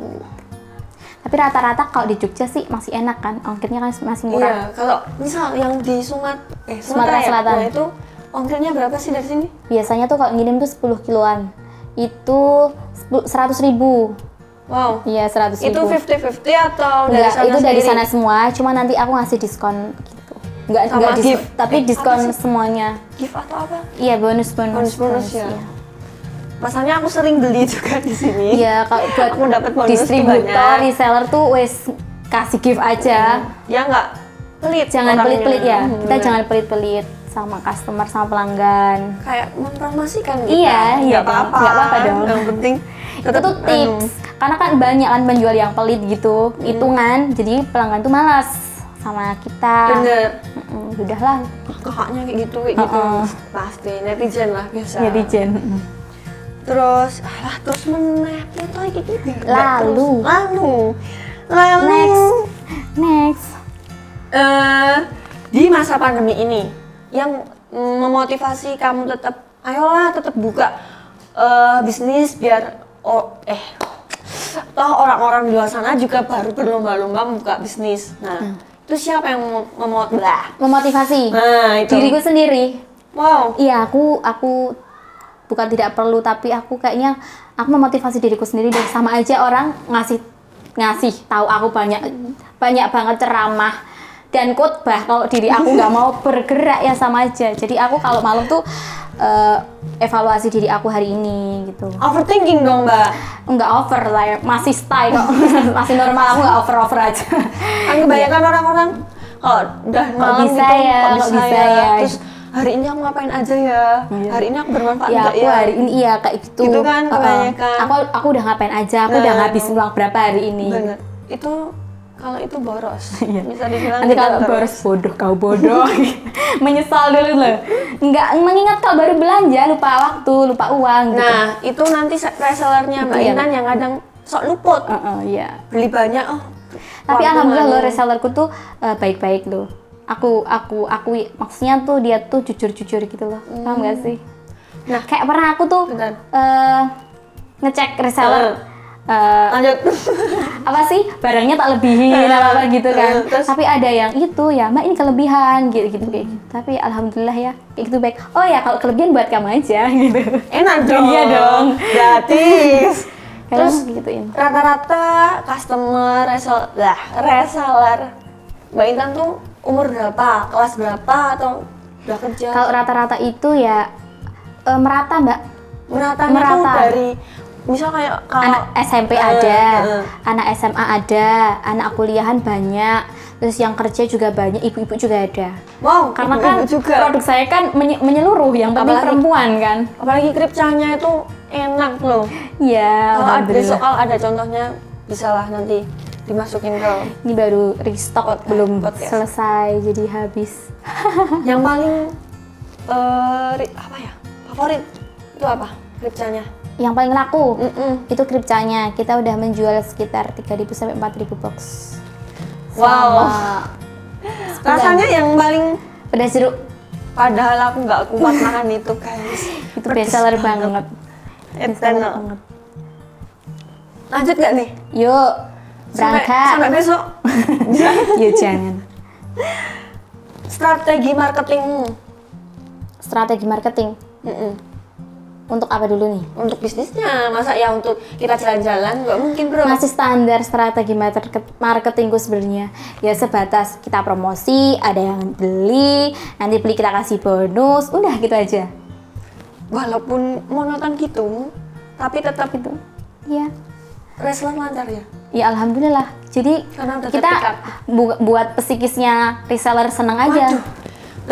Tapi rata-rata kalau di Jogja sih masih enak kan, ongkirnya kan masih Iya, murah. kalau misal yang di Sumatera Sumatera ya, Selatan. nah itu ongkirnya berapa sih dari sini? Biasanya tuh kalau ngirim tuh 10 kiloan. Itu 100.000. Wow. Iya, 100.000. Itu 50-50 atau dari Enggak, sana itu dari sendiri? sana semua, cuma nanti aku ngasih diskon gitu. Sama Enggak gift. tapi Apa diskon sih? semuanya. Gift atau apa? Iya, bonus. Bonus ya. Iya. Masalahnya aku sering beli juga di sini. Iya, kalau buat Aku dapat bonus distributor, banyak. reseller tuh wes kasih gift aja. Ya nggak pelit. Jangan orangnya. pelit-pelit ya. Kita Bener. jangan pelit-pelit sama customer, sama pelanggan. Kayak mempromosikan kita. Iya, iya Nggak apa-apa. dong. Nggak apa-apa dong. Yang penting Itu tetap, tuh tips. Karena kan banyak kan penjual yang pelit gitu, hitungan. Jadi pelanggan tuh malas sama kita. bener. Udahlah, Kakaknya kayak gitu. Pasti netizen lah biasa. netizen. Terus meneh itu lagi gitu. Lalu. Next. Di masa pandemi ini yang memotivasi kamu tetap ayolah tetap buka bisnis biar toh orang-orang di luar sana juga baru berlomba-lomba membuka bisnis. Nah, itu siapa yang Memotivasi Nah, itu. diriku sendiri. Wow. Iya, aku bukan tidak perlu, tapi aku kayaknya aku memotivasi diriku sendiri dan sama aja orang ngasih tahu aku banyak banget ceramah dan khotbah kalau diri aku nggak mau bergerak ya sama aja. Jadi aku kalau malam tuh evaluasi diri aku hari ini gitu. Overthinking dong, Mbak. Nggak over lah ya, masih style kok. Masih normal, aku nggak over aja. Kan kebanyakan orang-orang kalau udah malam bisa gitu, ya, kok kok bisa bisa ya. ya. Terus hari ini aku ngapain aja ya? Hari ini aku bermanfaat Ya nggak aku ya? hari ini iya kayak gitu. Gitu kan, kebanyakan. Aku udah ngapain aja, aku udah ngabisin uang berapa hari ini. Bener. Itu kalau itu boros. Bisa dibilang Nanti kita kalau boros bodoh, kau bodoh. Menyesal dulu loh. Nggak mengingat kalau baru belanja, lupa waktu, lupa uang gitu. Nah, itu nanti resellernya Mbak Iya. Intan yang kadang sok luput. Iya. Beli banyak, Tapi waktu alhamdulillah nganu. loh resellerku tuh baik-baik loh. Aku maksudnya tuh dia tuh jujur-jujur gitu loh. Paham gak sih? Nah, Kayak pernah aku tuh bentar. ngecek reseller Lanjut. apa sih barangnya tak lebihin apa gitu kan. Terus? Tapi ada yang itu ya Mbak ini kelebihan gitu kayak gitu. Tapi alhamdulillah ya kayak gitu baik. Oh ya kalau kelebihan buat kamu aja gitu. Enak dong. Iya dong. Gratis. Terus Terus gituin. rata-rata customer reseller Mbak Intan tuh umur berapa? Kelas berapa atau udah kerja? Kalau rata-rata itu ya merata Mbak. Meratanya tuh merata. dari misal kayak kalau Anak SMP ada, anak SMA ada, anak kuliahan banyak, terus yang kerja juga banyak, ibu-ibu juga ada. wow, Karena ibu-ibu kan juga. produk saya kan menyeluruh, yang penting Apalagi- perempuan kan. Apalagi kripcanya itu enak loh. Iya, Kalau ada alhamdulillah. soal ada contohnya bisalah nanti dimasukin ke Ini baru restock, belum podcast. selesai, jadi habis. yang paling apa ya? Favorit itu apa? Kripcanya. Yang paling laku Itu itu kripcanya. Kita udah menjual sekitar 3.000 sampai 4.000 box. wow. Sama Rasanya yang paling pedas jeruk padahal aku nggak kuat makan itu guys. itu best seller banget. Best seller Enak. banget. Lanjut nggak nih? Yuk, berangkat. Sampai besok. Yuk jangan. Strategi marketingmu Strategi marketing. Untuk apa dulu nih? untuk bisnisnya, masa ya untuk kita jalan-jalan nggak mungkin bro. Masih standar strategi marketingku sebenarnya. Ya sebatas kita promosi, ada yang beli, nanti beli kita kasih bonus, udah gitu aja. Walaupun monoton gitu, tapi tetap gitu. Iya. reseller lancar ya? Ya alhamdulillah. Jadi Karena udah kita terpikat. buat psikisnya reseller seneng aja. Waduh,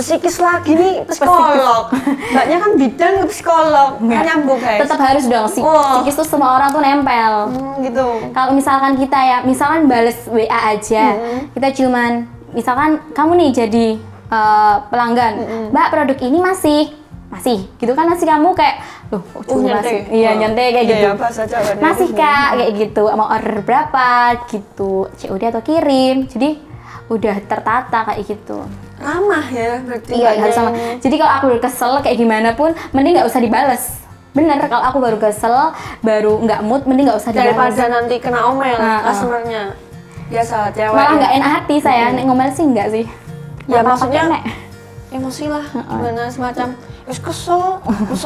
psikis lagi nih psikolog. Mbaknya kan bidang ke psikolog, kan nyambung guys. Tetap harus dong Wah. psikis tuh semua orang tuh nempel. Gitu. Kalau misalkan kita ya, misalkan bales WA aja, kita cuman misalkan kamu nih jadi pelanggan, Mbak produk ini masih, gitu kan masih kamu kayak, loh, masih, iya nyantai kayak gitu. Iya, bahasa Jawanya. Masih kak, kayak gitu, mau order berapa gitu, COD atau kirim, jadi udah tertata kayak gitu. Ramah ya berarti. Iya harus sama. Jadi kalau aku udah kesel kayak gimana pun, mending nggak usah dibales. Bener, kalau aku baru kesel, baru nggak mood, mending nggak usah dibales. Daripada nanti kena omel customer-nya. Biasa cewek. Malah nggak enak hati saya, nek ngomel sih nggak sih. Ya Apa maksudnya pakai, Nek? emosi lah, gimana semacam wis kesel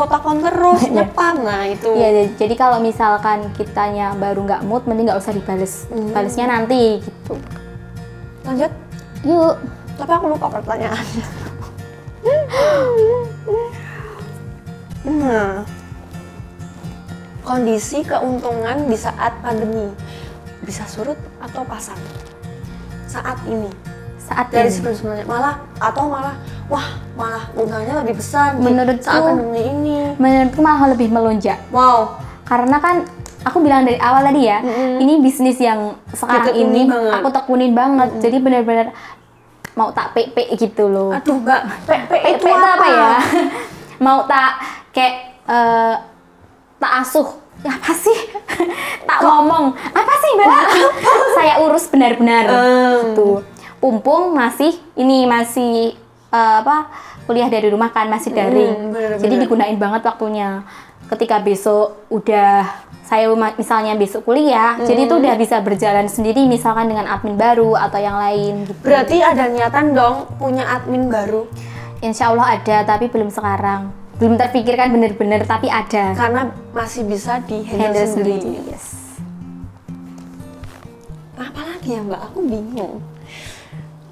takon terus nyepam, nah itu. Iya, jadi kalau misalkan kitanya baru nggak mood, mending nggak usah dibales. Balesnya nanti gitu. Lanjut. Yuk. Tapi aku lupa pertanyaannya. Nah, kondisi keuntungan di saat pandemi bisa surut atau pasang saat ini? Saat Dari ini. sebelumnya malah untungnya lebih besar Menurutku- saat pandemi ini. Menurutku malah lebih melonjak. Wow, Karena kan aku bilang dari awal tadi ya, ini bisnis yang sekarang Ditekunin ini banget. aku tekunin banget. Jadi benar-benar mau tak pe gitu loh. aduh Mbak, Itu apa ya? Mau tak kayak tak asuh. Ya apa sih? Tak ngomong. Apa sih Mbak? Saya urus benar-benar. Gitu. Pumpung masih kuliah dari rumah kan, masih daring. bener-bener. Jadi digunain banget waktunya. Ketika besok udah saya misalnya besok kuliah, jadi itu udah bisa berjalan sendiri misalkan dengan admin baru atau yang lain gitu. Berarti ada niatan dong punya admin baru Insya Allah ada, tapi belum sekarang. Belum terpikirkan bener-bener, tapi ada. karena masih bisa di Handle handle sendiri. sendiri. Yes. Apalagi ya Mbak, aku bingung.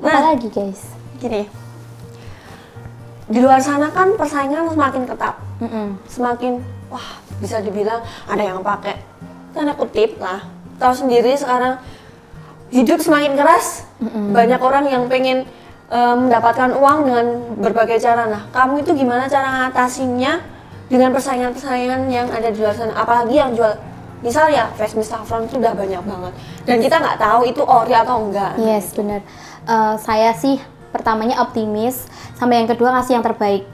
Apalagi guys? Gini, di luar sana kan persaingan semakin ketat, semakin wah bisa dibilang ada yang pakai tanda kutip lah. Tahu sendiri sekarang hidup semakin keras, banyak orang yang pengen mendapatkan uang dengan berbagai cara. Nah, kamu itu gimana cara ngatasinnya dengan persaingan-persaingan yang ada di luar sana? Apalagi yang jual, misal ya Face Me Saffron itu udah banyak banget, dan kita nggak tahu itu ori atau enggak. Yes, benar. Saya sih pertamanya optimis, sama yang kedua ngasih yang terbaik.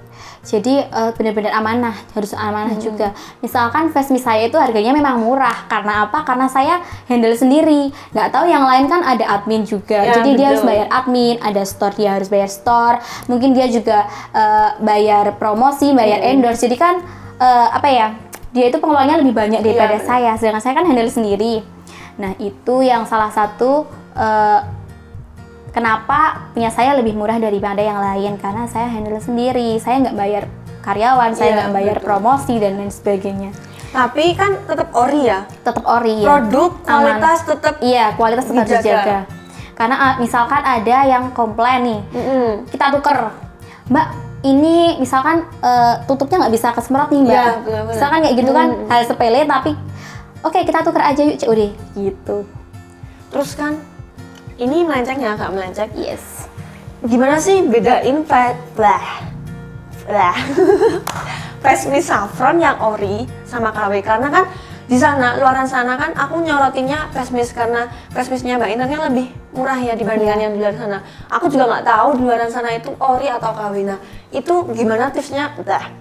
Jadi benar-benar amanah, harus amanah juga. Misalkan Face Me saya itu harganya memang murah, karena apa? Karena saya handle sendiri. Nggak tahu yang lain kan ada admin juga. Ya, jadi dia betul. harus bayar admin, ada store dia harus bayar store. Mungkin dia juga bayar promosi, bayar endorse. Jadi kan apa ya? Dia itu pengeluarannya lebih banyak daripada Iya, saya. Sedangkan saya kan handle sendiri. Nah itu yang salah satu kenapa punya saya lebih murah daripada yang lain, karena saya handle sendiri, saya nggak bayar karyawan, saya Iya, nggak bayar betul. promosi dan lain sebagainya. Tapi kan tetap ori ya. Tetap ori ya. Produk kualitas tetap Iya, kualitas tetap dijaga. dijaga. Karena misalkan ada yang komplain nih, kita tuker, Mbak, ini misalkan tutupnya nggak bisa kesemprot nih Mbak. Iya, benar-benar. Misalkan kayak gitu kan, hal sepele tapi oke kita tuker aja yuk COD gitu. Terus kan ini melenceng ya, agak melenceng. Yes. Gimana sih bedain Face Me Saffron yang ori sama KW? Karena kan di sana, luaran sana kan aku nyorotinnya Face Me karena Face Me-nya Mbak Intan kan lebih murah ya dibandingkan yang di luar sana. Aku juga nggak tahu di luaran sana itu ori atau KW. Nah, itu gimana tipsnya?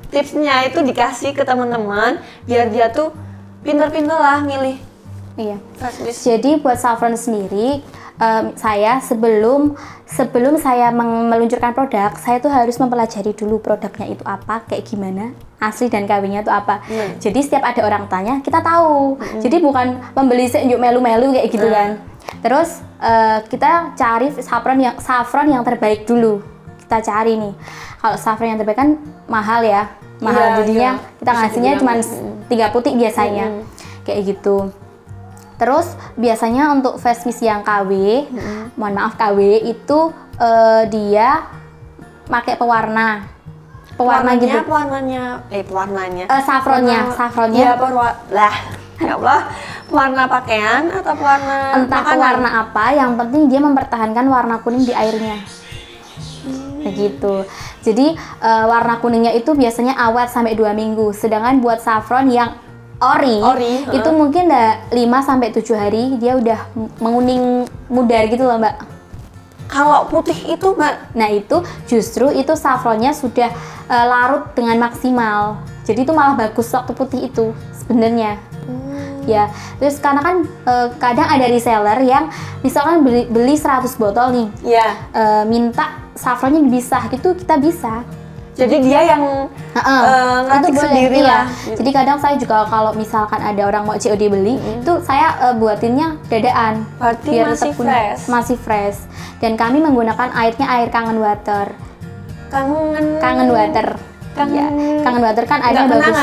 Tipsnya itu dikasih ke teman-teman biar dia tuh pinter-pinter lah milih Iya. Face Me. Jadi buat Saffron sendiri, saya sebelum saya meluncurkan produk, saya tuh harus mempelajari dulu produknya itu apa, kayak gimana, asli dan KW-nya itu apa. Jadi setiap ada orang tanya, kita tahu. Jadi bukan membeli sejuk melu-melu kayak gitu kan. Terus kita cari saffron yang terbaik dulu. Kita cari nih. Kalau saffron yang terbaik kan mahal ya. Mahal, Iya, jadinya iya. kita Bisa ngasihnya cuma dibilang, 3 putih biasanya. Kayak gitu. Terus biasanya untuk face mist yang KW, mohon maaf KW itu dia pakai pewarna. pewarna gitu. Pewarnanya. Saffronnya. Iya, lah. Ya Allah, pewarna pakaian atau pewarna Entah makanan? pewarna apa, yang penting dia mempertahankan warna kuning di airnya. Begitu. Jadi warna kuningnya itu biasanya awet sampai 2 minggu. Sedangkan buat saffron yang ori itu mungkin 5 sampai 7 hari dia udah menguning mudar gitu loh, Mbak. Kalau putih itu, Mbak? Nah, itu justru itu saffronnya sudah larut dengan maksimal. Jadi itu malah bagus waktu putih itu sebenarnya. Ya, terus karena kan kadang ada reseller yang misalkan beli 100 botol nih, minta saffronnya dipisah gitu, kita bisa. Jadi dia yang ngeracik sendiri lah. Jadi kadang saya juga kalau misalkan ada orang mau COD beli, itu saya buatinnya dadaan. Berarti biar masih tetap fresh. Masih fresh. Dan kami menggunakan airnya air Kangen Water. Kangen Water. Kangen Water kan airnya bagus.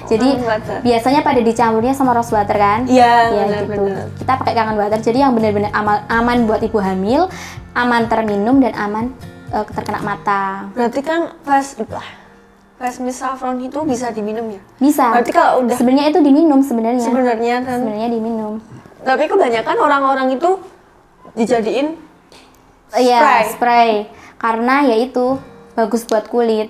Jadi biasanya pada dicampurnya sama rose water kan? Iya, gitu. Kita pakai Kangen Water. Jadi yang benar-benar aman buat ibu hamil, aman terminum dan aman terkena mata. Berarti kan fresh mist saffron itu bisa diminum ya? Bisa. Berarti kalau udah sebenarnya itu diminum sebenarnya. Sebenarnya diminum. Tapi kebanyakan orang-orang itu dijadiin spray. Karena ya itu bagus buat kulit.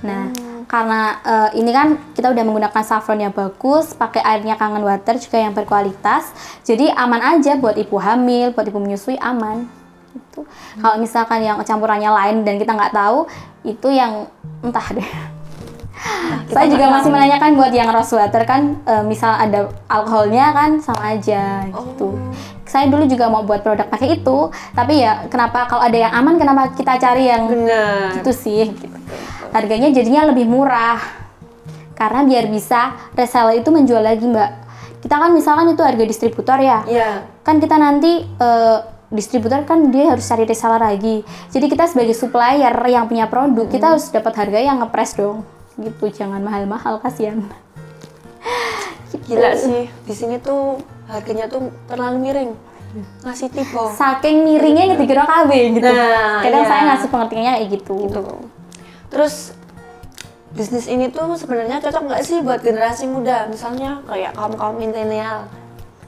Nah, karena ini kan kita udah menggunakan saffron yang bagus, pakai airnya Kangen Water juga yang berkualitas. Jadi aman aja buat ibu hamil, buat ibu menyusui aman. Itu. Kalau misalkan yang campurannya lain dan kita nggak tahu, itu yang entah deh. Saya juga masih menanyakan buat yang rose water kan, misal ada alkoholnya kan sama aja gitu. Saya dulu juga mau buat produk pakai itu, tapi ya kenapa kalau ada yang aman kenapa kita cari yang gitu sih? Gitu. Harganya jadinya lebih murah karena biar bisa reseller itu menjual lagi, Mbak. Kita kan misalkan itu harga distributor ya, kan kita nanti distributor kan dia harus cari reseller lagi. Jadi kita sebagai supplier yang punya produk kita harus dapat harga yang ngepres dong. Gitu, jangan mahal-mahal, kasihan. Gila sih, di sini tuh harganya tuh terlalu miring. Ngasih tipe. Saking miringnya dikira KB gitu. Kadang saya ngasih pengertiannya kayak gitu. Terus bisnis ini tuh sebenarnya cocok nggak sih buat generasi muda? Misalnya kayak kaum milenial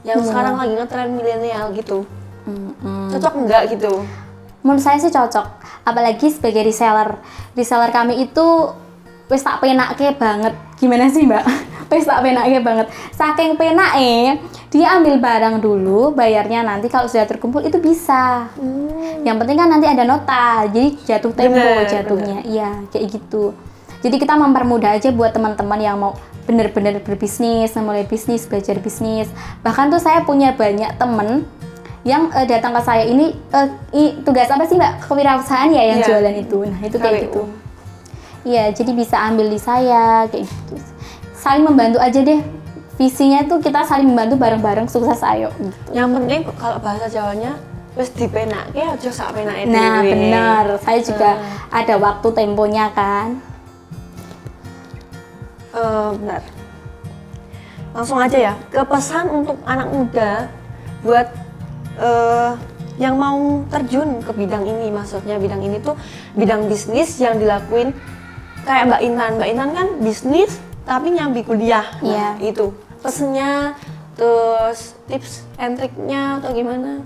yang sekarang lagi ngetren milenial gitu. Cocok nggak gitu? Menurut saya sih cocok. Apalagi sebagai reseller. Reseller kami itu wis tak penake banget. Gimana sih, Mbak? Wis tak penake banget. Saking penake, dia ambil barang dulu, bayarnya nanti kalau sudah terkumpul itu bisa. Yang penting kan nanti ada nota, jadi jatuh tempo jatuhnya. Iya, kayak gitu. Jadi kita mempermudah aja buat teman-teman yang mau benar-benar berbisnis, mulai bisnis, belajar bisnis. Bahkan tuh saya punya banyak temen yang datang ke saya ini tugas apa sih, Mbak? Kewirausahaan ya yang jualan itu. Nah, itu kayak gitu. Iya, jadi bisa ambil di saya kayak gitu. Saling membantu aja deh. Visinya tuh kita saling membantu bareng-bareng, sukses ayo. Gitu. Yang penting kalau bahasa Jawanya wis dipenake aja sak penake dhewe. Nah, benar. Saya juga ada waktu temponya kan. Benar. Langsung aja ya ke pesan untuk anak muda buat yang mau terjun ke bidang ini. Maksudnya bidang ini tuh bidang bisnis yang dilakuin kayak Mbak Intan. Mbak Intan kan bisnis tapi nyambi kuliah. Nah, itu pesennya, terus tips and triknya atau gimana?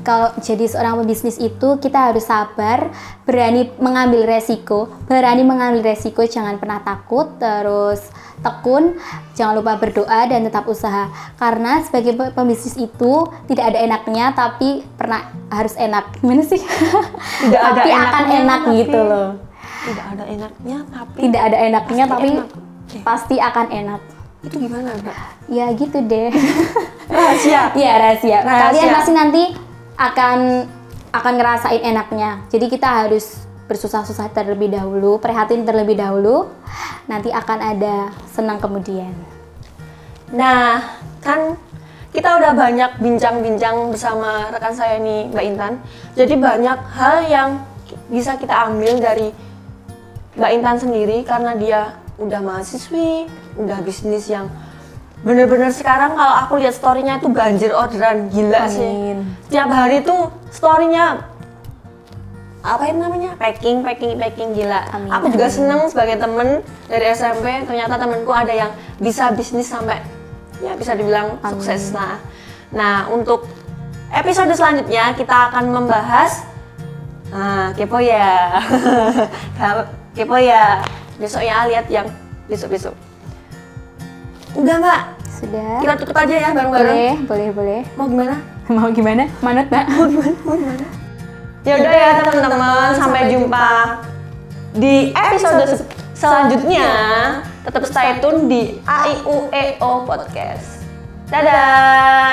Kalau jadi seorang pebisnis itu kita harus sabar, berani mengambil resiko, jangan pernah takut, terus tekun, jangan lupa berdoa dan tetap usaha. Karena sebagai pebisnis itu tidak ada enaknya, tapi harus enak. Gimana sih? Tidak ada tapi enaknya, akan enak tapi gitu loh. Tidak ada enaknya, tapi pasti akan enak. Itu gimana, Mbak? Ya gitu deh. Rahasia. Iya, rahasia. Kalian pasti nanti akan ngerasain enaknya. Jadi kita harus bersusah-susah terlebih dahulu, prihatin terlebih dahulu. Nanti akan ada senang kemudian. Nah, kan kita udah banyak bincang-bincang bersama rekan saya nih, Mbak Intan. Jadi banyak hal yang bisa kita ambil dari Mbak Intan sendiri karena dia udah mahasiswi, udah bisnis yang bener-bener sekarang kalau aku lihat story-nya itu banjir orderan, gila sih. Tiap hari tuh story-nya apa itu namanya, packing gila. Amin. Aku juga seneng sebagai temen dari SMP, ternyata temenku ada yang bisa bisnis sampai ya bisa dibilang sukses. Nah untuk episode selanjutnya kita akan membahas kepo ya. Kepo ya, besok ya, lihat yang besok. Udah Mbak, Sudah. kita tutup aja ya bareng-bareng. Boleh. Mau gimana? Mau gimana? Manut, Mbak. Ya udah ya teman-teman, sampai jumpa di episode selanjutnya. Tetap stay tune di AIUEO Podcast. Dadah.